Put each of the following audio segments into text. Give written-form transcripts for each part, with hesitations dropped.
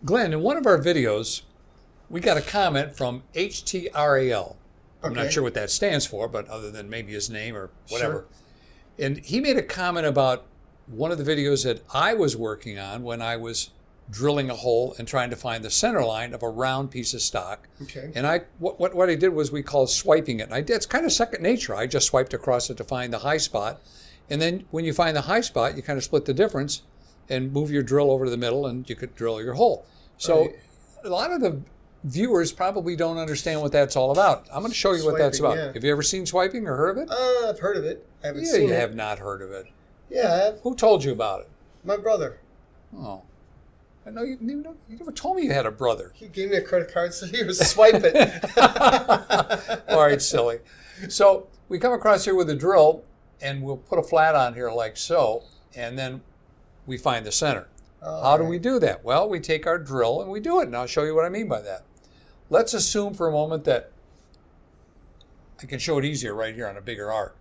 Glenn, in one of our videos, we got a comment from HTRAL. I'm not sure what that stands for, but other than maybe his name or whatever. Sure. And he made a comment about one of the videos that I was working on when I was drilling a hole and trying to find the center line of a round piece of stock. Okay. And what I did was we called swiping it. And I did, it's kind of second nature. I just swiped across it to find the high spot. And then when you find the high spot, you kind of split the difference and move your drill over to the middle and you could drill your hole. So a lot of the viewers probably don't understand what that's all about. I'm going to show you what that's about. Yeah. Have you ever seen swiping or heard of it? I've heard of it. I haven't seen it. You have not heard of it. Yeah, I have. Who told you about it? My brother. Oh. I know you never told me you had a brother. He gave me a credit card so he was swipe it. All right, silly. So we come across here with a drill and we'll put a flat on here like so, and then we find the center. How do we do that? Well, we take our drill and we do it, and I'll show you what I mean by that. Let's assume for a moment that I can show it easier right here on a bigger arc.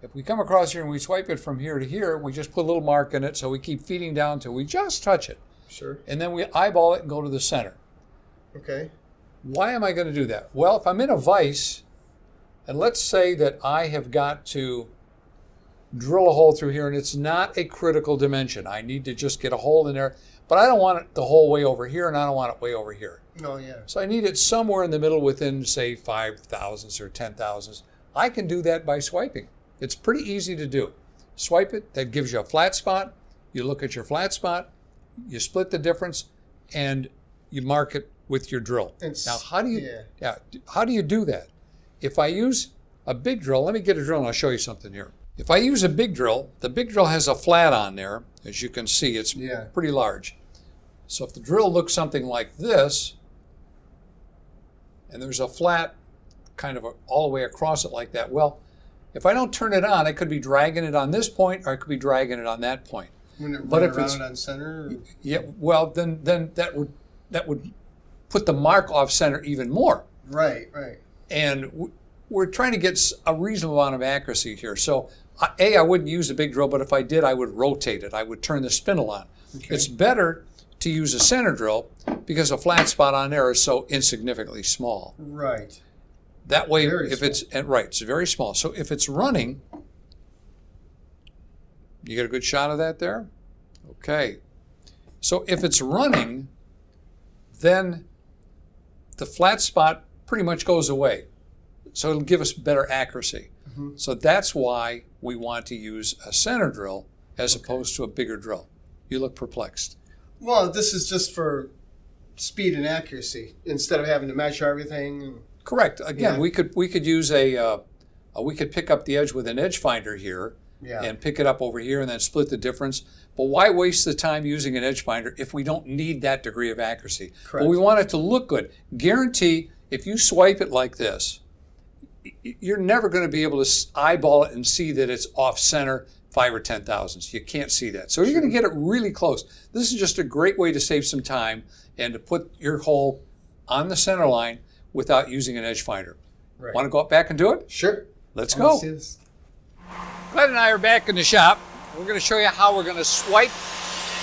If we come across here and we swipe it from here to here, we just put a little mark in it so we keep feeding down till we just touch it. Sure. And then we eyeball it and go to the center. Okay. Why am I going to do that? Well, if I'm in a vise, and let's say that I have got to drill a hole through here and it's not a critical dimension. I need to just get a hole in there, but I don't want it the whole way over here and I don't want it way over here. Oh, yeah. So I need it somewhere in the middle within, say, 5 thousandths or 10 thousandths. I can do that by swiping. It's pretty easy to do. Swipe it, that gives you a flat spot. You look at your flat spot, you split the difference, and you mark it with your drill. Now, how do you do that? If I use a big drill, let me get a drill and I'll show you something here. If I use a big drill, the big drill has a flat on there. As you can see, it's pretty large. So if the drill looks something like this, and there's a flat kind of all the way across it like that, well, if I don't turn it on, I could be dragging it on this point or I could be dragging it on that point. But if it's on center? Yeah, well, then that would put the mark off center even more. Right, right. And we're trying to get a reasonable amount of accuracy here. So, I wouldn't use a big drill, but if I did, I would rotate it. I would turn the spindle on. Okay. It's better to use a center drill because a flat spot on there is so insignificantly small. Right. That way, it's very small. So if it's running, you get a good shot of that there? Okay. So if it's running, then the flat spot pretty much goes away. So it'll give us better accuracy. Mm-hmm. So that's why we want to use a center drill as opposed to a bigger drill. You look perplexed. Well, this is just for speed and accuracy instead of having to measure everything. Correct. Again, we could use we could pick up the edge with an edge finder here and pick it up over here and then split the difference. But why waste the time using an edge finder if we don't need that degree of accuracy? Correct. But we want it to look good. Guarantee if you swipe it like this, you're never going to be able to eyeball it and see that it's off center 5 or 10 thousandths. You can't see that. So you're going to get it really close. This is just a great way to save some time and to put your hole on the center line without using an edge finder. Right. Want to go back and do it? Sure. Let's go. See this. Glenn and I are back in the shop. We're going to show you how we're going to swipe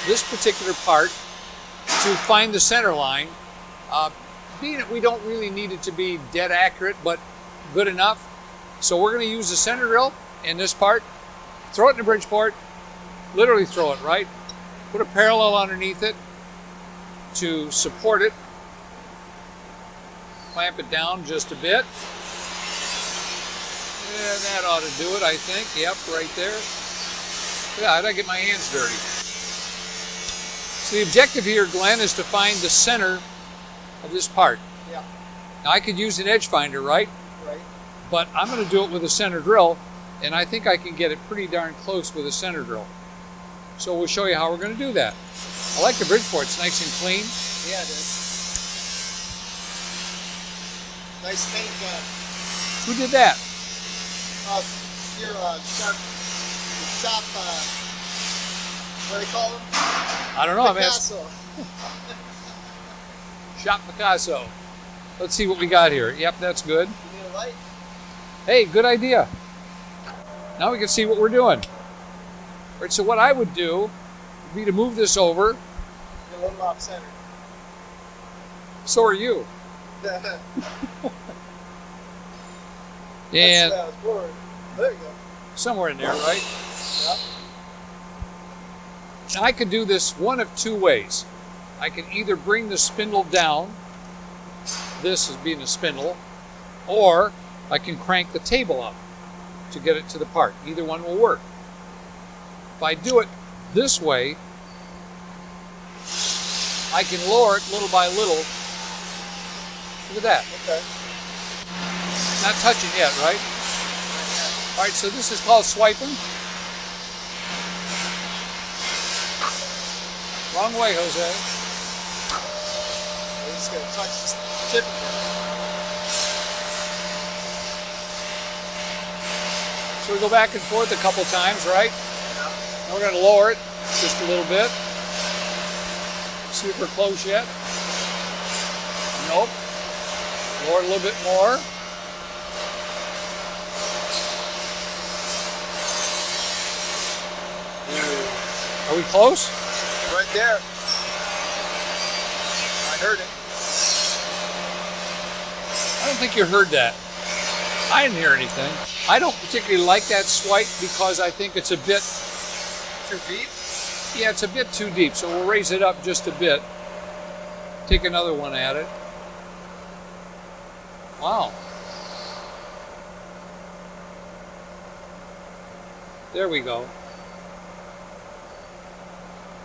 this particular part to find the center line. Being that we don't really need it to be dead accurate, but good enough. So we're going to use the center drill in this part, throw it in the Bridgeport, literally throw it, right? Put a parallel underneath it to support it. Clamp it down just a bit. Yeah, that ought to do it, I think. Yep, right there. Yeah, I don't get my hands dirty. So the objective here, Glenn, is to find the center of this part. Yeah. Now I could use an edge finder, right? Right. But I'm going to do it with a center drill, and I think I can get it pretty darn close with a center drill. So we'll show you how we're going to do that. I like the Bridgeport. It's nice and clean. Yeah, it is. Nice paint job. Who did that? Your shop, what do they call them? I don't know. Picasso. Shop Picasso. Let's see what we got here. Yep, that's good. You need a light? Hey, good idea. Now we can see what we're doing. All right, so what I would do would be to move this over. Get a little off center. So are you. And there you go. somewhere in there, right? Yep. And I could do this one of two ways. I can either bring the spindle down, this as being a spindle, or I can crank the table up to get it to the part. Either one will work. If I do it this way, I can lower it little by little. Look at that. Okay. Not touching yet, right? All right, so this is called swiping. Wrong way, Jose. We're just gonna touch the tip of it. So we go back and forth a couple times, right? Yeah. And we're going to lower it just a little bit. See if we're close yet. Nope. Lower it a little bit more. Are we close? Right there. I heard it. I don't think you heard that. I didn't hear anything. I don't particularly like that swipe because I think it's a bit Too deep? Yeah, it's a bit too deep, so we'll raise it up just a bit. Take another one at it. Wow. There we go.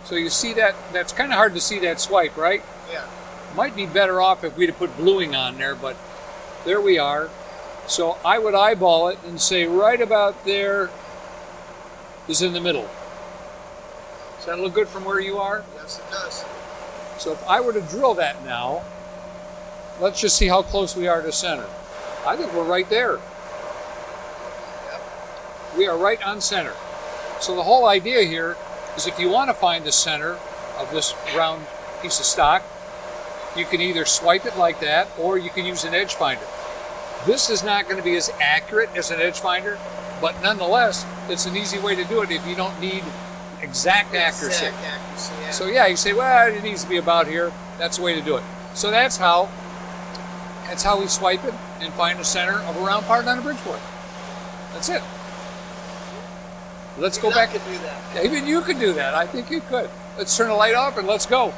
So you see that, that's kind of hard to see that swipe, right? Yeah. Might be better off if we'd have put bluing on there, but there we are. So I would eyeball it and say right about there is in the middle. Does that look good from where you are? Yes, it does. So if I were to drill that now, let's just see how close we are to center. I think we're right there. Yep. We are right on center. So the whole idea here is if you want to find the center of this round piece of stock, you can either swipe it like that or you can use an edge finder. This is not going to be as accurate as an edge finder, but nonetheless, it's an easy way to do it if you don't need exact accuracy. Exact accuracy, yeah. So yeah, you say, well, it needs to be about here. That's the way to do it. So that's how we swipe it and find the center of a round part on a Bridgeport. That's it. Let's go back. Could do that. Even you could do that. I think you could. Let's turn the light off and let's go.